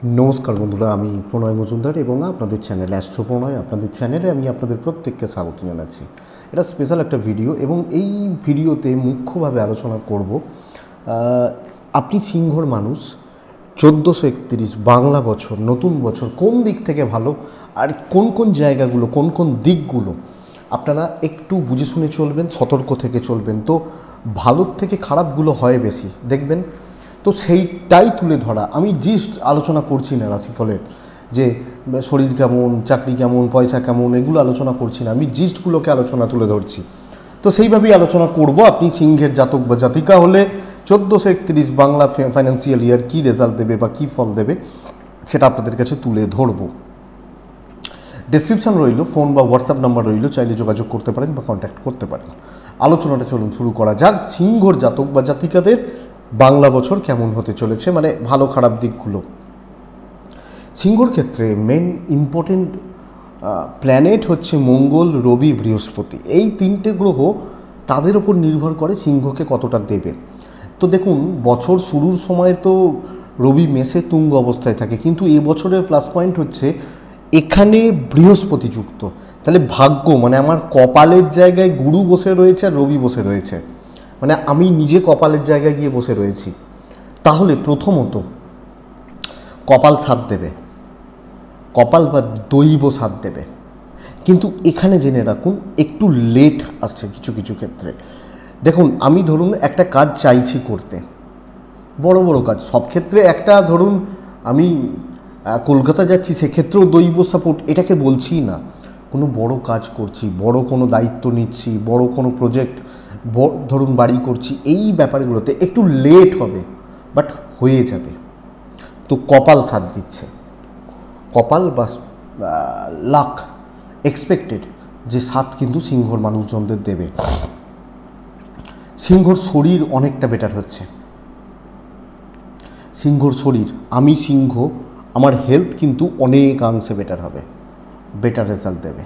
नमस्कार बंधुरा आमी प्रणय मजुमदार एवं आपनादेर चैनल एस्ट्रो प्रणय आपनादेर चैनेले आमी आपनादेर प्रत्येकके स्वागत जानाच्छि। एटा स्पेशल एक भिडियो एवं एई भिडियोते मुख्यभावे आलोचना करब आपनि सिंहर मानुष 1431 बांगला बछर नतून बछर कोन दिक थेके भालो और कोन कोन जायगागुलो कोन कोन दिकगुलो आपनारा एकटू बुझे शुने चलबेन, सतर्क थेके चलबेन। तो भालोर थेके खारापगुलो हय बेशी देखबेन। तो সেইটাই তুলে ধরা। আমি জিস্ট আলোচনা করছি না রাশিফলের যে শরীর কেমন, চাকরি কেমন, পয়সা কেমন, এগুলো আলোচনা করছি না। আমি জিস্টগুলোকে আলোচনা তুলে ধরছি। তো সেইভাবেই আলোচনা করব। আপনি সিংহের জাতক বা জাতিকা হলে 1431 বাংলা ফাইন্যান্সিয়াল ইয়ার কী রেজাল্ট দেবে বা কী ফল দেবে সেটা আপনাদের কাছে তুলে ধরব। ডেসক্রিপশন রইল, ফোন বা হোয়াটসঅ্যাপ নাম্বার রইল, চাইলে যোগাযোগ করতে পারেন বা কন্ট্যাক্ট করতে পারেন। আলোচনাটা চলুন শুরু করা যাক। সিংহর জাতক বা জাতিকাদের বাংলা বছর কেমন হতে চলেছে, মানে ভালো খারাপ দিকগুলো। সিংহর ক্ষেত্রে মেন ইম্পর্টেন্ট প্ল্যানেট হচ্ছে মঙ্গল, রবি, বৃহস্পতি। এই তিনটে গ্রহ তাদের ওপর নির্ভর করে সিংহকে কতটা দেবে। তো দেখুন, বছর শুরুর সময় তো রবি মেষে তুঙ্গ অবস্থায় থাকে, কিন্তু এ বছরের প্লাস পয়েন্ট হচ্ছে এখানে বৃহস্পতি যুক্ত। তাহলে ভাগ্য, মানে আমার কপালের জায়গায় গুরু বসে রয়েছে আর রবি বসে রয়েছে, মানে আমি নিজে কপালের জায়গায় গিয়ে বসে রয়েছি। তাহলে প্রথমত কপাল সাথ দেবে, কপাল বা দৈব সাথ দেবে। কিন্তু এখানে জেনে রাখুন একটু লেট আসছে কিছু কিছু ক্ষেত্রে। দেখুন, আমি ধরুন একটা কাজ চাইছি করতে, বড় বড় কাজ, সব ক্ষেত্রে একটা ধরুন আমি কলকাতা যাচ্ছি, সেক্ষেত্রেও দৈব সাপোর্ট, এটাকে বলছি না। কোনো বড় কাজ করছি, বড় কোনো দায়িত্ব নিচ্ছি, বড় কোনো প্রজেক্ট ধরুন বাড়ি করছি, এই ব্যাপারগুলোতে একটু লেট হবে, বাট হয়ে যাবে। তো কপাল সাথ দিচ্ছে, কপাল বা লাক এক্সপেক্টেড যে সাথ কিন্তু সিংহর মানুষজনদের দেবে। সিংহর শরীর অনেকটা বেটার হচ্ছে। সিংহর শরীর, আমি সিংহ, আমার হেলথ কিন্তু অনেকাংশে বেটার হবে, বেটার রেজাল্ট দেবে।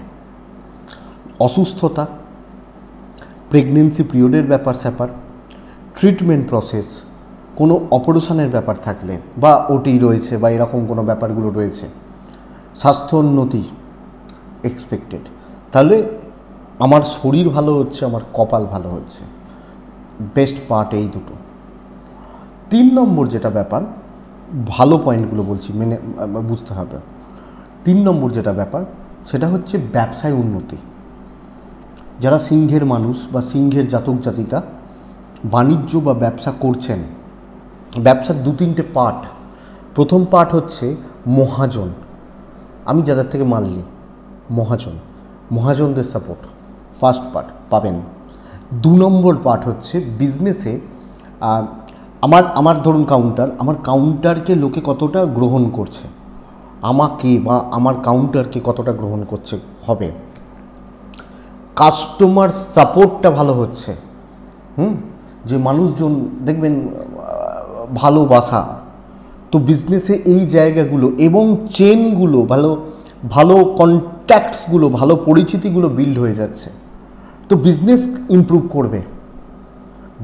অসুস্থতা, প্রেগনেন্সি পিরিয়ডের ব্যাপার স্যাপার, ট্রিটমেন্ট প্রসেস, কোনো অপারেশনের ব্যাপার থাকলে বা ওটি রয়েছে বা এরকম কোনো ব্যাপারগুলো রয়েছে, স্বাস্থ্যোন্নতি এক্সপেক্টেড। তাহলে আমার শরীর ভালো হচ্ছে, আমার কপাল ভালো হচ্ছে, বেস্ট পার্ট এই দুটো। 3 নম্বর যেটা ব্যাপার, ভালো পয়েন্টগুলো বলছি, মেনে বুঝতে হবে। 3 নম্বর যেটা ব্যাপার সেটা হচ্ছে ব্যবসায় উন্নতি। যারা সিংহের মানুষ বা সিংহের জাতক জাতিকা বাণিজ্য বা ব্যবসা করছেন, ব্যবসার 2-3টে পার্ট। প্রথম পার্ট হচ্ছে মহাজন, আমি যাদের থেকে মাল নিই, মহাজনদের সাপোর্ট ফার্স্ট পার্ট পাবেন। 2 নম্বর পার্ট হচ্ছে বিজনেসে আমার ধরুন কাউন্টার, আমার কাউন্টারকে লোকে কতটা গ্রহণ করছে, আমাকে বা আমার কাউন্টারকে কতটা গ্রহণ করছে হবে। কাস্টমার সাপোর্টটা ভালো হচ্ছে, যে মানুষজন দেখবেন ভালোবাসা। তো বিজনেসে এই জায়গাগুলো এবং চেনগুলো ভালো, ভালো কন্ট্যাক্টসগুলো, ভালো পরিচিতিগুলো বিল্ড হয়ে যাচ্ছে। তো বিজনেস ইমপ্রুভ করবে,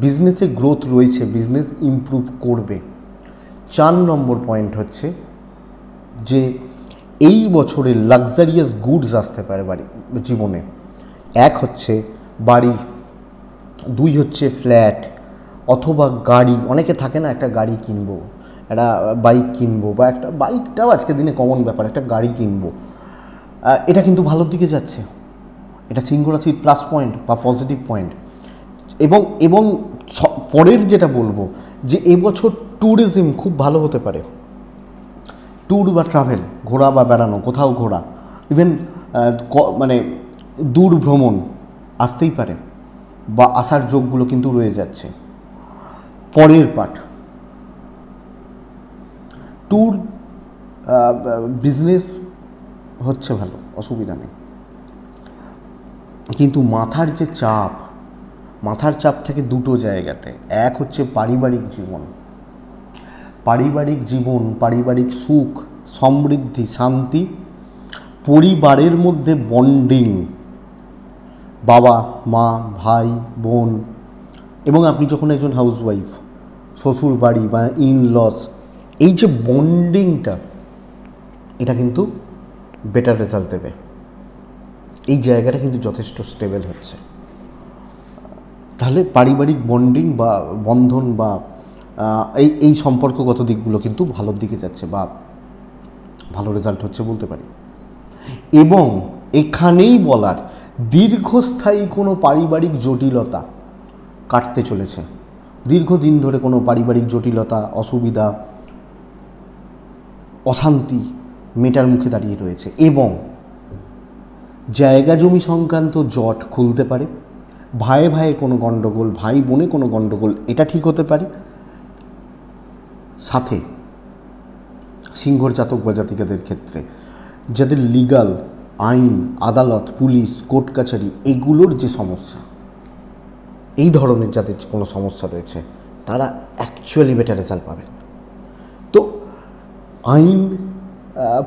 বিজনেসে গ্রোথ রয়েছে, বিজনেস ইমপ্রুভ করবে। 4 নম্বর পয়েন্ট হচ্ছে যে এই বছরে লাক্সারিয়াস গুডস আসতে পারে বাড়ি জীবনে। 1 হচ্ছে বাড়ি, 2 হচ্ছে ফ্ল্যাট অথবা গাড়ি। অনেকে থাকে না, একটা গাড়ি কিনবো, একটা বাইক কিনবো, বা একটা বাইকটাও আজকের দিনে কমন ব্যাপার, একটা গাড়ি কিনবো। এটা কিন্তু ভালোর দিকে যাচ্ছে, এটা সিংহ রাশির প্লাস পয়েন্ট বা পজিটিভ পয়েন্ট। এবং পরের যেটা বলবো যে এবছর ট্যুরিজম খুব ভালো হতে পারে। ট্যুর বা ট্রাভেল, ঘোরা বা বেড়ানো, কোথাও ঘোরা, ইভেন মানে দূর ভ্রমণ আসতেই পারে বা আসার যোগগুলো কিন্তু রয়ে যাচ্ছে। পরের পার্ট ট্যুর, বিজনেস হচ্ছে ভালো, অসুবিধা নেই। কিন্তু মাথার যে চাপ, মাথার চাপ থেকে 2টো জায়গাতে। 1 হচ্ছে পারিবারিক জীবন, পারিবারিক সুখ, সমৃদ্ধি, শান্তি, পরিবারের মধ্যে বন্ডিং, বাবা মা, ভাই বোন, এবং আপনি যখন একজন হাউসওয়াইফ, শ্বশুর বাড়ি বা ইন লস, এই যে বন্ডিংটা এটা কিন্তু বেটার রেজাল্ট দেবে। এই জায়গাটা কিন্তু যথেষ্ট স্টেবল হচ্ছে। তাহলে পারিবারিক বন্ডিং বা বন্ধন বা এই সম্পর্কগত দিকগুলো কিন্তু ভালোর দিকে যাচ্ছে বা ভালো রেজাল্ট হচ্ছে বলতে পারি। এবং এখানেই বলার দীর্ঘস্থায়ী কোনো পারিবারিক জটিলতা কাটতে চলেছে। দীর্ঘদিন ধরে কোনো পারিবারিক জটিলতা, অসুবিধা, অশান্তি মেটার মুখে দাঁড়িয়ে রয়েছে এবং জায়গা জমি সংক্রান্ত জট খুলতে পারে। ভাইয়ে ভাইয়ে কোনো গণ্ডগোল, ভাই বোনে কোনো গণ্ডগোল, এটা ঠিক হতে পারে। সাথে সিংহর জাতক বা জাতিকাদের ক্ষেত্রে যাদের লিগাল, আইন, আদালত, পুলিশ, কোর্ট কাছারি এগুলোর যে সমস্যা, এই ধরনের যাদের কোনো সমস্যা রয়েছে তারা অ্যাকচুয়ালি বেটার রেজাল্ট পাবেন। তো আইন,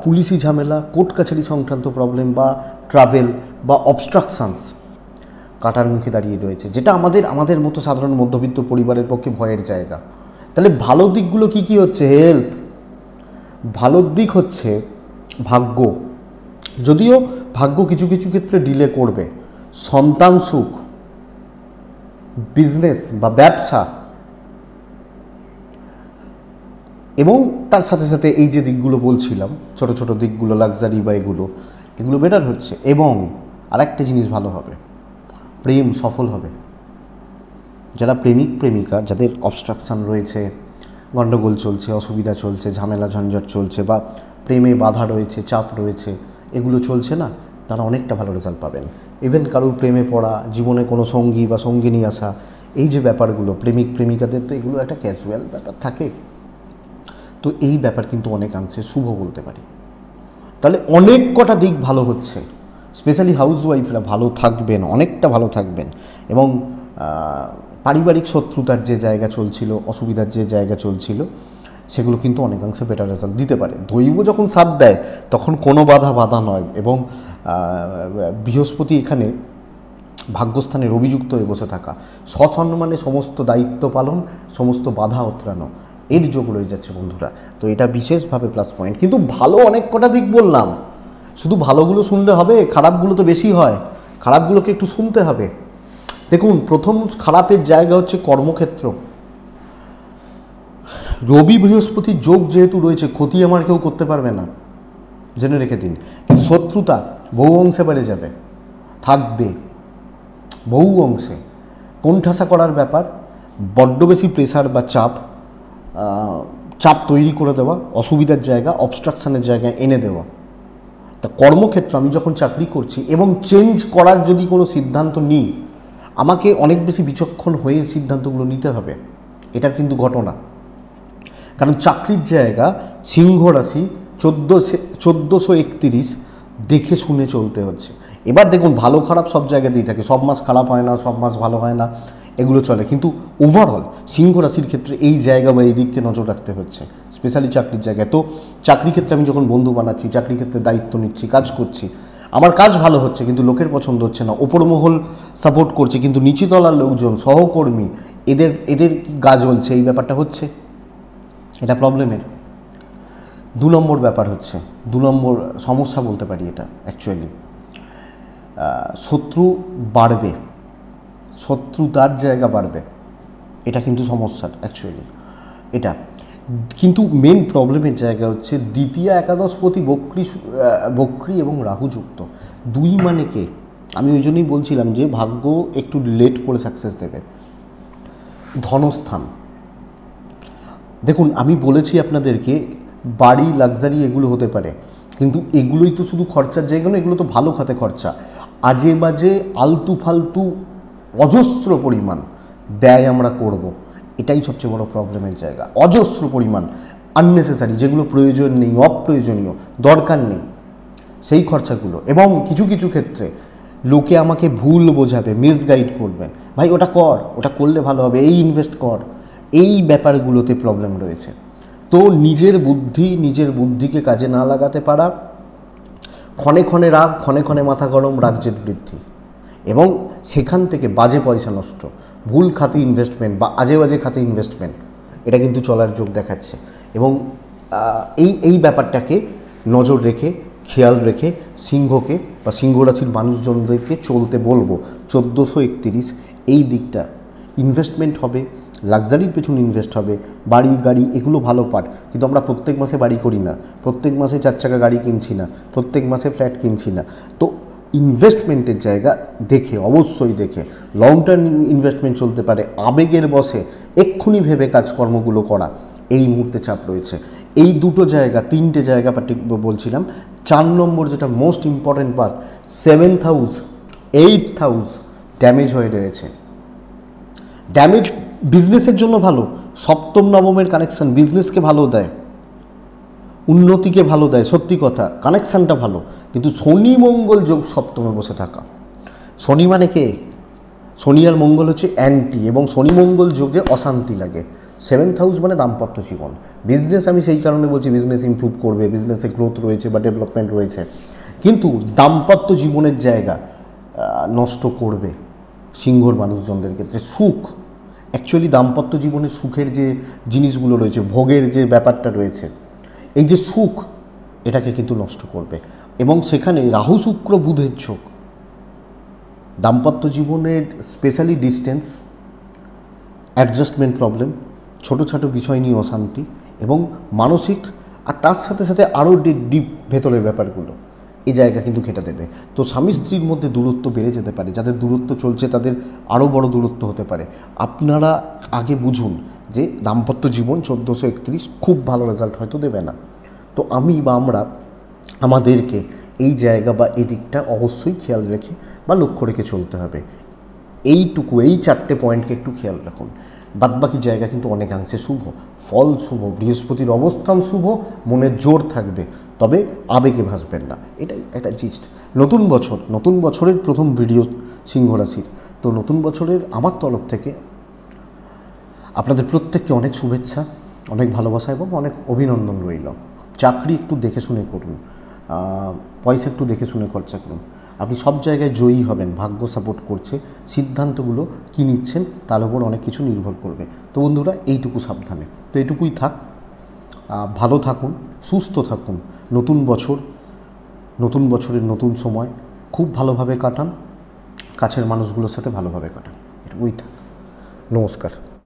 পুলিশি ঝামেলা, কোর্ট কাছারি সংক্রান্ত প্রবলেম বা ট্রাভেল বা অবস্ট্রাকশনস কাটার মুখে দাঁড়িয়ে রয়েছে, যেটা আমাদের মতো সাধারণ মধ্যবিত্ত পরিবারের পক্ষে ভয়ের জায়গা। তাহলে ভালো দিকগুলো কি কি হচ্ছে? হেলথ, ভালো দিক হচ্ছে ভাগ্য, যদিও ভাগ্য কিছু কিছু ক্ষেত্রে ডিলে করবে। সন্তান সুখ, বিজনেস বা ব্যবসা, এবং তার সাথে সাথে এই যে দিকগুলো বলছিলাম, ছোট ছোট দিকগুলো, লাক্সারি বা এগুলো বেটার হচ্ছে। এবং আরেকটা জিনিস ভালো হবে, প্রেম সফল হবে। যারা প্রেমিক প্রেমিকা, যাদের অবস্ট্রাকশান রয়েছে, গণ্ডগোল চলছে, অসুবিধা চলছে, ঝামেলা ঝঞ্ঝট চলছে বা প্রেমে বাধা রয়েছে, চাপ রয়েছে, এগুলো চলছে না, তারা অনেকটা ভালো রেজাল্ট পাবেন। ইভেন কারোর প্রেমে পড়া, জীবনে কোনো সঙ্গী বা সঙ্গিনী আসা, এই যে ব্যাপারগুলো, প্রেমিক প্রেমিকাদের তো এগুলো একটা ক্যাজুয়াল ব্যাপার থাকে। তো এই ব্যাপার কিন্তু অনেকাংশে শুভ বলতে পারি। তাহলে অনেক কটা দিক ভালো হচ্ছে। স্পেশালি হাউসওয়াইফরা ভালো থাকবেন, অনেকটা ভালো থাকবেন। এবং পারিবারিক শত্রুতার যে জায়গা চলছিল, অসুবিধার যে জায়গা চলছিল, সেগুলো কিন্তু অনেকাংশে বেটার রেজাল্ট দিতে পারে। দৈব যখন সাথ দেয় তখন কোনো বাধা নয়। এবং বৃহস্পতি এখানে ভাগ্যস্থানের অভিযুক্ত হয়ে বসে থাকা, সসম্মানে সমস্ত দায়িত্ব পালন, সমস্ত বাধা অতরানো, এর যোগ রয়ে যাচ্ছে বন্ধুরা। তো এটা বিশেষভাবে প্লাস পয়েন্ট। কিন্তু ভালো অনেক কটা দিক বললাম, শুধু ভালোগুলো শুনলে হবে? খারাপগুলো তো বেশি হয়, খারাপগুলোকে একটু শুনতে হবে। দেখুন, প্রথম খারাপের জায়গা হচ্ছে কর্মক্ষেত্র। রবি বৃহস্পতির যোগ যেহেতু রয়েছে, ক্ষতি আমার কেউ করতে পারবে না, জেনে রেখে দিন। কিন্তু শত্রুতা বহু অংশে বেড়ে যাবে, থাকবে বহু অংশে। কোণঠাসা করার ব্যাপার, বড্ড বেশি প্রেশার বা চাপ তৈরি করে দেওয়া, অসুবিধার জায়গা, অবস্ট্রাকশানের জায়গায় এনে দেওয়া। তা কর্মক্ষেত্র, আমি যখন চাকরি করছি এবং চেঞ্জ করার যদি কোনো সিদ্ধান্ত নিই, আমাকে অনেক বেশি বিচক্ষণ হয়ে সিদ্ধান্তগুলো নিতে হবে। এটা কিন্তু ঘটনা। কারণ চাকরির জায়গা সিংহ রাশি 1431 দেখে শুনে চলতে হচ্ছে। এবার দেখুন, ভালো খারাপ সব জায়গাতেই থাকে, সব মাস খারাপ হয় না, সব মাস ভালো হয় না, এগুলো চলে। কিন্তু ওভারঅল সিংহ রাশির ক্ষেত্রে এই জায়গা বা এই দিককে নজর রাখতে হচ্ছে, স্পেশালি চাকরির জায়গায়। তো চাকরি ক্ষেত্রে আমি যখন বন্ধু বানাচ্ছি, চাকরি ক্ষেত্রে দায়িত্ব নিচ্ছি, কাজ করছি, আমার কাজ ভালো হচ্ছে কিন্তু লোকের পছন্দ হচ্ছে না, ওপর মহল সাপোর্ট করছে কিন্তু নিচুতলার লোকজন, সহকর্মী, এদের গা জ্বলছে, এই ব্যাপারটা হচ্ছে, এটা প্রবলেমের। 2 নম্বর ব্যাপার হচ্ছে, 2 নম্বর সমস্যা বলতে পারি এটা অ্যাকচুয়ালি। শত্রু বাড়বে, শত্রুতার জায়গা বাড়বে, এটা কিন্তু সমস্যার অ্যাকচুয়ালি এটা। কিন্তু মেন প্রবলেমের জায়গা হচ্ছে দ্বিতীয় একাদশপতি বক্রী এবং রাহুযুক্ত। 2 মানে কে? আমি ওই জন্যই বলছিলাম যে ভাগ্য একটু লেট করে সাকসেস দেবে। ধনস্থান, দেখুন আমি বলেছি আপনাদেরকে, বাড়ি, লাক্সারি এগুলো হতে পারে, কিন্তু এগুলোই তো শুধু খরচার জায়গা না, এগুলো তো ভালো খাতে খরচা। আজে বাজে আলতু ফালতু অজস্র পরিমাণ ব্যয় আমরা করব, এটাই সবচেয়ে বড় প্রবলেমের জায়গা। অজস্র পরিমাণ আননেসেসারি, যেগুলো প্রয়োজন নেই, অপ্রয়োজনীয়, দরকার নেই, সেই খরচাগুলো। এবং কিছু কিছু ক্ষেত্রে লোকে আমাকে ভুল বোঝাবে, মিসগাইড করবে, ভাই ওটা কর, ওটা করলে ভালো হবে, এই ইনভেস্ট কর, এই ব্যাপারগুলোতে প্রবলেম রয়েছে। তো নিজের বুদ্ধিকে কাজে না লাগাতে পারা, ক্ষণে ক্ষণে রাগ, ক্ষণে ক্ষণে মাথা গরম, রাজ্যের বৃদ্ধি, এবং সেখান থেকে বাজে পয়সা নষ্ট, ভুল খাতে ইনভেস্টমেন্ট বা আজে বাজে খাতে ইনভেস্টমেন্ট, এটা কিন্তু চলার যোগ দেখাচ্ছে। এবং এই ব্যাপারটাকে নজর রেখে খেয়াল রেখে সিংহকে বা সিংহ রাশির মানুষজনদেরকে চলতে বলবো। 1431 এই দিকটা ইনভেস্টমেন্ট হবে, লাক্সারির পেছনে ইনভেস্ট হবে, বাড়ি গাড়ি এগুলো ভালো পাঠ, কিন্তু আমরা প্রত্যেক মাসে বাড়ি করি না, প্রত্যেক মাসে 4 চাকা গাড়ি কিনছি না, প্রত্যেক মাসে ফ্ল্যাট কিনছি না। তো ইনভেস্টমেন্টের জায়গা দেখে, অবশ্যই দেখে লং টার্ম ইনভেস্টমেন্ট চলতে পারে। আবেগের বশে এক্ষুনি ভেবে কাজকর্মগুলো করা এই মুহূর্তে চাপ রয়েছে। এই দুটো জায়গা, 3টে জায়গা বলছিলাম। 4 নম্বর যেটা most important part, 7th house 8th house damage হয়ে রয়েছে। ড্যামেজ বিজনেসের জন্য ভালো, সপ্তম নবমের কানেকশান বিজনেসকে ভালো দেয়, উন্নতিকে ভালো দেয়, সত্যি কথা কানেকশানটা ভালো। কিন্তু শনি মঙ্গল যোগ সপ্তমে বসে থাকা, শনি মানে কে? শনি আর মঙ্গল হচ্ছে অ্যান্টি, এবং শনি মঙ্গল যোগে অশান্তি লাগে। 7th হাউস মানে দাম্পত্য জীবন, বিজনেস আমি সেই কারণে বলছি বিজনেস ইমপ্রুভ করবে, বিজনেসে গ্রোথ রয়েছে বা ডেভেলপমেন্ট রয়েছে, কিন্তু দাম্পত্য জীবনের জায়গা নষ্ট করবে সিংহর মানুষজনদের ক্ষেত্রে। সুখ, অ্যাকচুয়ালি দাম্পত্য জীবনের সুখের যে জিনিসগুলো রয়েছে, ভোগের যে ব্যাপারটা রয়েছে, এই যে সুখ, এটাকে কিন্তু নষ্ট করবে। এবং সেখানে রাহু শুক্র বুধের যোগ, দাম্পত্য জীবনের স্পেশালি ডিস্টেন্স, অ্যাডজাস্টমেন্ট প্রবলেম, ছোটোখাটো বিষয় নিয়ে অশান্তি এবং মানসিক, আর তার সাথে সাথে আরও ডিপ ভেতরের ব্যাপারগুলো, এই জায়গা কিন্তু কেটে দেবে। তো স্বামী স্ত্রীর মধ্যে দূরত্ব বেড়ে যেতে পারে, যাদের দূরত্ব চলছে তাদের আরও বড় দূরত্ব হতে পারে। আপনারা আগে বুঝুন যে দাম্পত্য জীবন 1431 খুব ভালো রেজাল্ট হয়তো দেবে না। তো আমি বা আমরা আমাদেরকে এই জায়গা বা এই দিকটা অবশ্যই খেয়াল রেখে বা লক্ষ্য রেখে চলতে হবে। এইটুকু, এই 4টে পয়েন্টকে একটু খেয়াল রাখুন। বাদবাকি জায়গা কিন্তু অনেকাংশে শুভ, ফল শুভ, বৃহস্পতির অবস্থান শুভ, মনের জোর থাকবে, তবে আবেগে ভাসবেন না, এটাই একটা জিস্ট। নতুন বছর, নতুন বছরের প্রথম ভিডিও সিংহ রাশির। তো নতুন বছরের আমার তরফ থেকে আপনাদের প্রত্যেককে অনেক শুভেচ্ছা, অনেক ভালোবাসা এবং অনেক অভিনন্দন রইল। চাকরি একটু দেখে শুনে করুন, পয়সা একটু দেখে শুনে খরচা করুন। আপনি সব জায়গায় জয়ী হবেন, ভাগ্য সাপোর্ট করছে। সিদ্ধান্তগুলো কী নিচ্ছেন তার উপর অনেক কিছু নির্ভর করবে। তো বন্ধুরা, এইটুকু সাবধানে। তো এইটুকুই থাক, ভালো থাকুন, সুস্থ থাকুন। নতুন বছর, নতুন বছরের নতুন সময় খুব ভালোভাবে কাটান, কাছের মানুষগুলোর সাথে ভালোভাবে কাটান। এটুকুই থাক। নমস্কার।